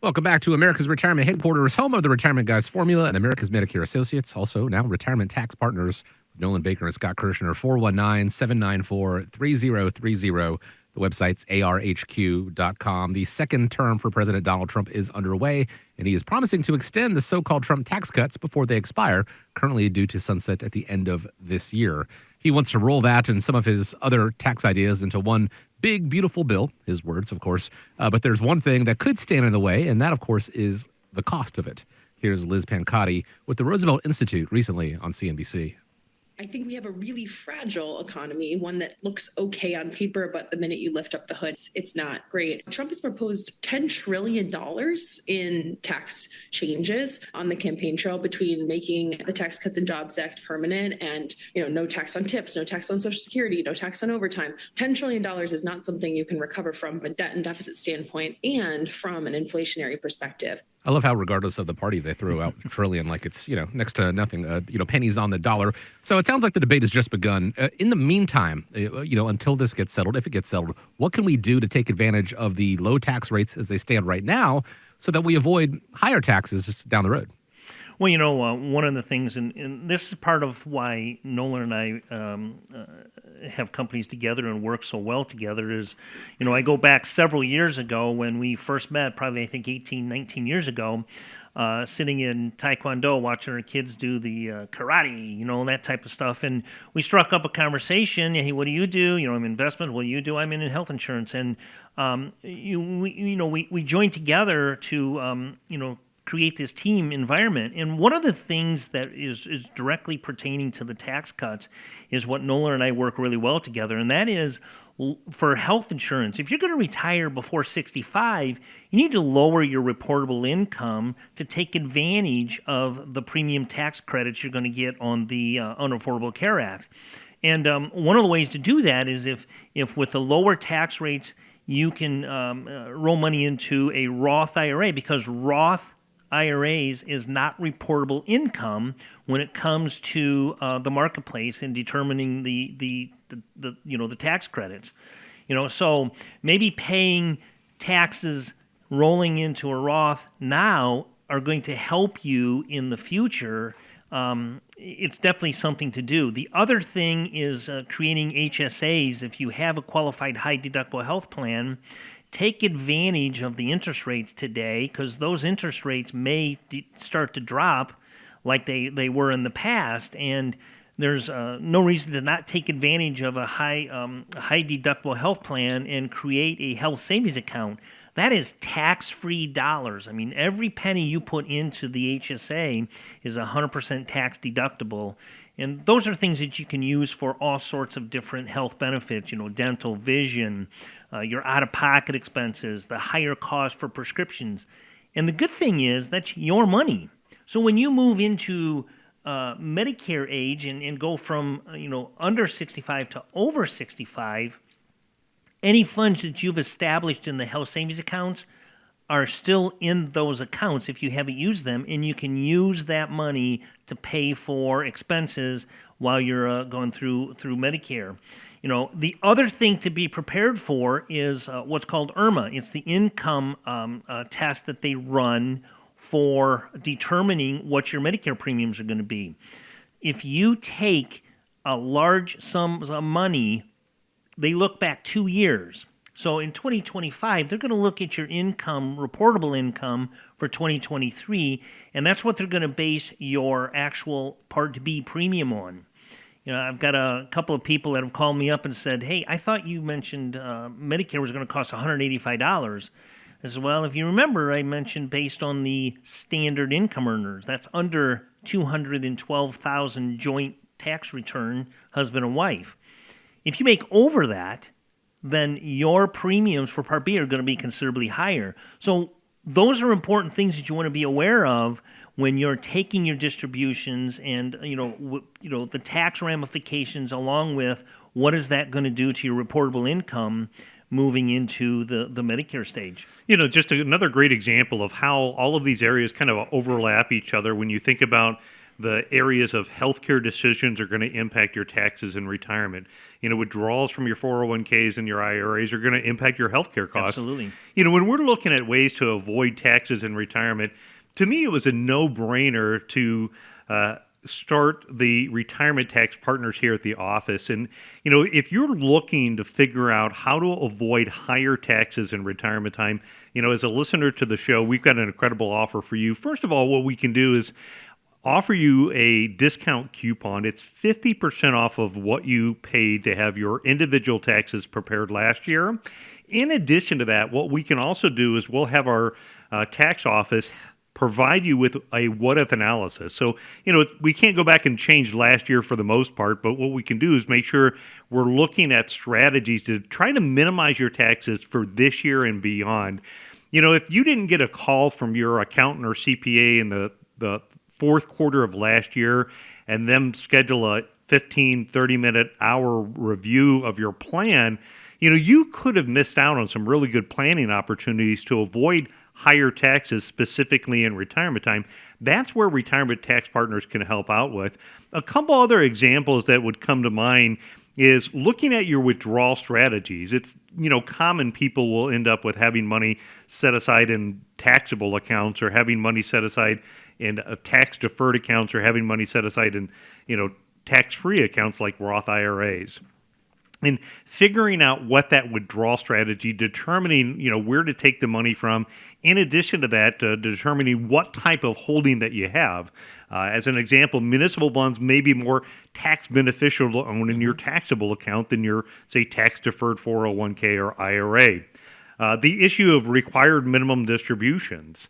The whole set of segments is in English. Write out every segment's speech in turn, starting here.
Welcome back to America's Retirement Headquarters, home of the Retirement Guys Formula and America's Medicare Associates, also now retirement tax partners with Nolan Baker and Scott Kirshner, 419-794-3030. The website's arhq.com. The second term for President Donald Trump is underway, and he is promising to extend the so-called Trump tax cuts before they expire, currently due to sunset at the end of this year. He wants to roll that and some of his other tax ideas into one big, beautiful bill, his words, of course. But there's one thing that could stand in the way, and that, of course, is the cost of it. Here's Liz Pancotti with the Roosevelt Institute recently on CNBC. I think we have a really fragile economy, one that looks okay on paper, but the minute you lift up the hood, it's not great. Trump has proposed $10 trillion in tax changes on the campaign trail between making the Tax Cuts and Jobs Act permanent and, no tax on tips, no tax on Social Security, no tax on overtime. $10 trillion is not something you can recover from a debt and deficit standpoint and from an inflationary perspective. I love how, regardless of the party, they throw out trillion like it's, next to nothing, pennies on the dollar. So it sounds like the debate has just begun. In the meantime, until this gets settled, if it gets settled, what can we do to take advantage of the low tax rates as they stand right now so that we avoid higher taxes down the road? Well, one of the things, and this is part of why Nolan and I have companies together and work so well together is, I go back several years ago when we first met, probably I think 18, 19 years ago, sitting in Taekwondo, watching our kids do the karate, that type of stuff. And we struck up a conversation. Hey, what do you do? I'm in investment. What do you do? I'm in health insurance. And, we joined together to, create this team environment. And one of the things that is directly pertaining to the tax cuts is what Nolan and I work really well together, and that is for health insurance. If you're going to retire before 65, you need to lower your reportable income to take advantage of the premium tax credits you're going to get on the Unaffordable Care Act. And one of the ways to do that is if with the lower tax rates, you can roll money into a Roth IRA, because Roth IRAs is not reportable income when it comes to the marketplace in determining the tax credits. So maybe paying taxes rolling into a Roth now are going to help you in the future. It's definitely something to do. The other thing is creating HSAs. If you have a qualified high deductible health plan, take advantage of the interest rates today, because those interest rates may start to drop like they were in the past, and there's no reason to not take advantage of a high deductible health plan and create a health savings account. That is tax-free dollars. I mean, every penny you put into the HSA is 100% tax deductible. And those are things that you can use for all sorts of different health benefits, dental, vision, your out-of-pocket expenses, the higher cost for prescriptions. And the good thing is that's your money. So when you move into Medicare age and go from, under 65 to over 65, any funds that you've established in the health savings accounts are still in those accounts if you haven't used them, and you can use that money to pay for expenses while you're going through Medicare. The other thing to be prepared for is what's called IRMAA. It's the income test that they run for determining what your Medicare premiums are going to be. If you take a large sum of money, they look back 2 years. So in 2025, they're going to look at your income, reportable income for 2023, and that's what they're going to base your actual Part B premium on. I've got a couple of people that have called me up and said, hey, I thought you mentioned Medicare was going to cost $185. I said, well, if you remember, I mentioned based on the standard income earners. That's under $212,000 joint tax return, husband and wife. If you make over that, then your premiums for Part B are going to be considerably higher. So those are important things that you want to be aware of when you're taking your distributions and the tax ramifications, along with what is that going to do to your reportable income moving into the Medicare stage. Just another great example of how all of these areas kind of overlap each other when you think about the areas of healthcare decisions are going to impact your taxes in retirement. Withdrawals from your 401ks and your IRAs are going to impact your healthcare costs. Absolutely. When we're looking at ways to avoid taxes in retirement, to me, it was a no-brainer to start the retirement tax partners here at the office. And, if you're looking to figure out how to avoid higher taxes in retirement time, as a listener to the show, we've got an incredible offer for you. First of all, what we can do is offer you a discount coupon. It's 50% off of what you paid to have your individual taxes prepared last year. In addition to that, what we can also do is we'll have our tax office provide you with a what-if analysis. So, we can't go back and change last year for the most part, but what we can do is make sure we're looking at strategies to try to minimize your taxes for this year and beyond. If you didn't get a call from your accountant or CPA in the fourth quarter of last year and them schedule a 15, 30-minute hour review of your plan, you could have missed out on some really good planning opportunities to avoid higher taxes, specifically in retirement time. That's where retirement tax partners can help out with. A couple other examples that would come to mind is looking at your withdrawal strategies. It's, common people will end up with having money set aside in taxable accounts or having money set aside in tax deferred accounts or having money set aside in, tax-free accounts like Roth IRAs. And figuring out what that withdrawal strategy, determining, where to take the money from. In addition to that, determining what type of holding that you have. As an example, municipal bonds may be more tax beneficial to own in your taxable account than your, say, tax-deferred 401k or IRA. The issue of required minimum distributions.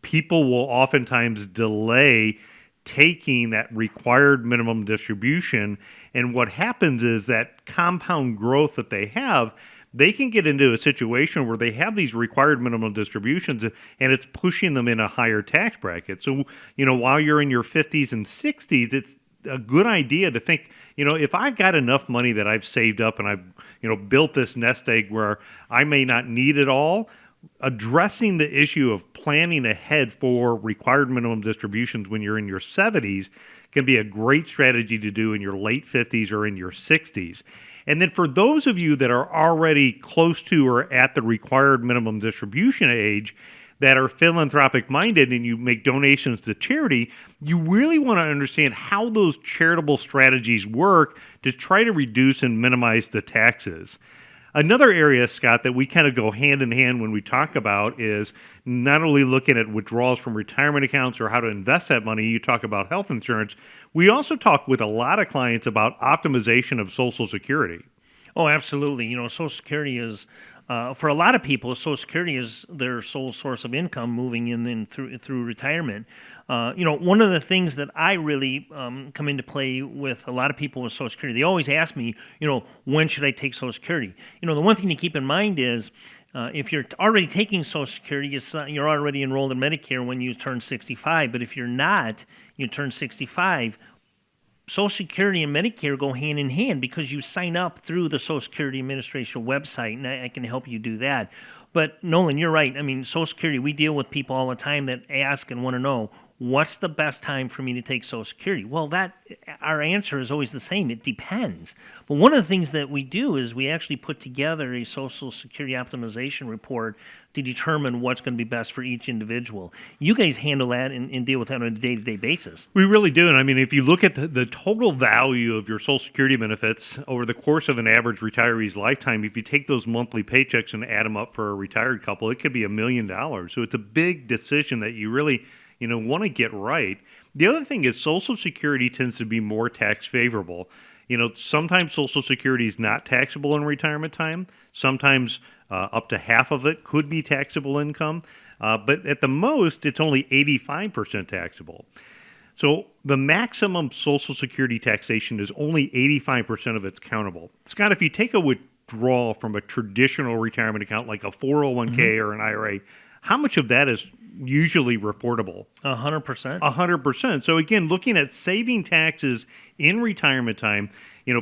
People will oftentimes delay taking that required minimum distribution, and what happens is that compound growth that they have, they can get into a situation where they have these required minimum distributions and it's pushing them in a higher tax bracket. So, while you're in your 50s and 60s, it's a good idea to think, if I've got enough money that I've saved up and I've, built this nest egg where I may not need it all, addressing the issue of planning ahead for required minimum distributions when you're in your 70s can be a great strategy to do in your late 50s or in your 60s. And then for those of you that are already close to or at the required minimum distribution age that are philanthropic minded and you make donations to charity, you really want to understand how those charitable strategies work to try to reduce and minimize the taxes. Another area, Scott, that we kind of go hand in hand when we talk about is not only looking at withdrawals from retirement accounts or how to invest that money. You talk about health insurance. We also talk with a lot of clients about optimization of Social Security. Oh, absolutely. Social Security is, for a lot of people, Social Security is their sole source of income moving in through retirement. One of the things that I really come into play with a lot of people with Social Security, they always ask me, when should I take Social Security? The one thing to keep in mind is if you're already taking Social Security, you're already enrolled in Medicare when you turn 65. But if you're not, you turn 65, Social Security and Medicare go hand in hand because you sign up through the Social Security Administration website, and I can help you do that. But Nolan, you're right. I mean, Social Security, we deal with people all the time that ask and want to know, what's the best time for me to take Social Security? Well, our answer is always the same. It depends. But one of the things that we do is we actually put together a Social Security optimization report to determine what's going to be best for each individual. You guys handle that and deal with that on a day-to-day basis. We really do. And I mean, if you look at the total value of your Social Security benefits over the course of an average retiree's lifetime, if you take those monthly paychecks and add them up for a retired couple, it could be $1 million. So it's a big decision that you really want to get right. The other thing is Social Security tends to be more tax favorable. Sometimes Social Security is not taxable in retirement time. Sometimes up to half of it could be taxable income. But at the most, it's only 85% taxable. So the maximum Social Security taxation is only 85% of it's countable. Scott, if you take a withdrawal from a traditional retirement account like a 401k or an IRA, how much of that is usually reportable? 100%. 100%. So again, looking at saving taxes in retirement time,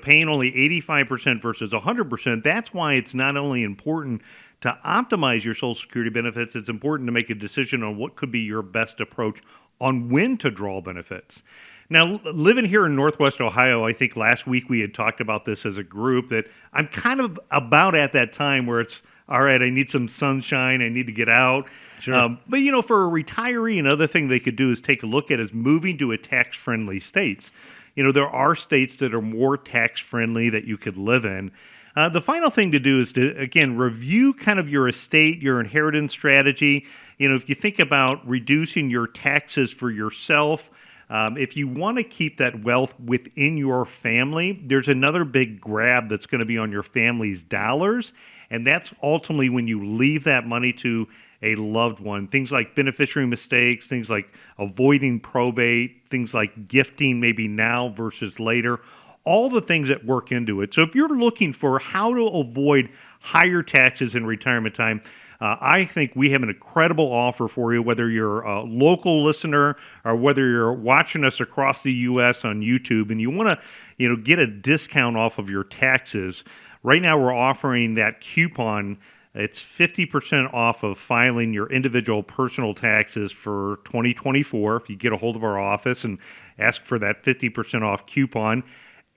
paying only 85% versus 100%, that's why it's not only important to optimize your Social Security benefits, it's important to make a decision on what could be your best approach on when to draw benefits. Now, living here in Northwest Ohio, I think last week we had talked about this as a group, that I'm kind of about at that time where it's, all right, I need some sunshine, I need to get out. Sure. But, for a retiree, another thing they could do is take a look at is moving to a tax-friendly states. There are states that are more tax-friendly that you could live in. The final thing to do is to, again, review kind of your estate, your inheritance strategy. If you think about reducing your taxes for yourself, if you want to keep that wealth within your family, there's another big grab that's going to be on your family's dollars. And that's ultimately when you leave that money to a loved one. Things like beneficiary mistakes, things like avoiding probate, things like gifting maybe now versus later, all the things that work into it. So if you're looking for how to avoid higher taxes in retirement time, I think we have an incredible offer for you, whether you're a local listener or whether you're watching us across the U.S. on YouTube and you want to, get a discount off of your taxes. Right now we're offering that coupon. It's 50% off of filing your individual personal taxes for 2024 if you get a hold of our office and ask for that 50% off coupon.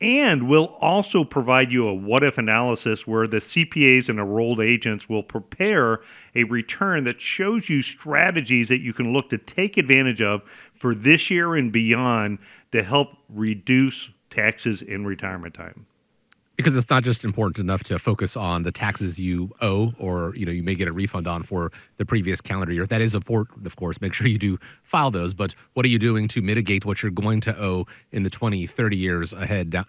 And we'll also provide you a what-if analysis where the CPAs and enrolled agents will prepare a return that shows you strategies that you can look to take advantage of for this year and beyond to help reduce taxes in retirement time. Because it's not just important enough to focus on the taxes you owe or, you may get a refund on for the previous calendar year. That is important, of course. Make sure you do file those. But what are you doing to mitigate what you're going to owe in the 20, 30 years ahead, down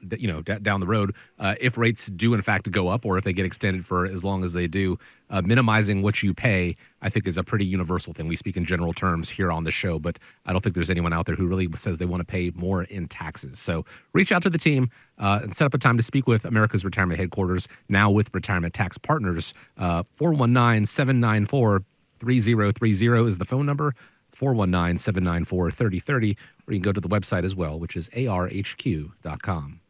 the road? If rates do, in fact, go up or if they get extended for as long as they do, minimizing what you pay, I think, is a pretty universal thing. We speak in general terms here on the show, but I don't think there's anyone out there who really says they want to pay more in taxes. So reach out to the team and set up a time to speak with America's Retirement Headquarters, now with Retirement Tax Partners. 419-794-3030 is the phone number. 419-794-3030, or you can go to the website as well, which is arhq.com.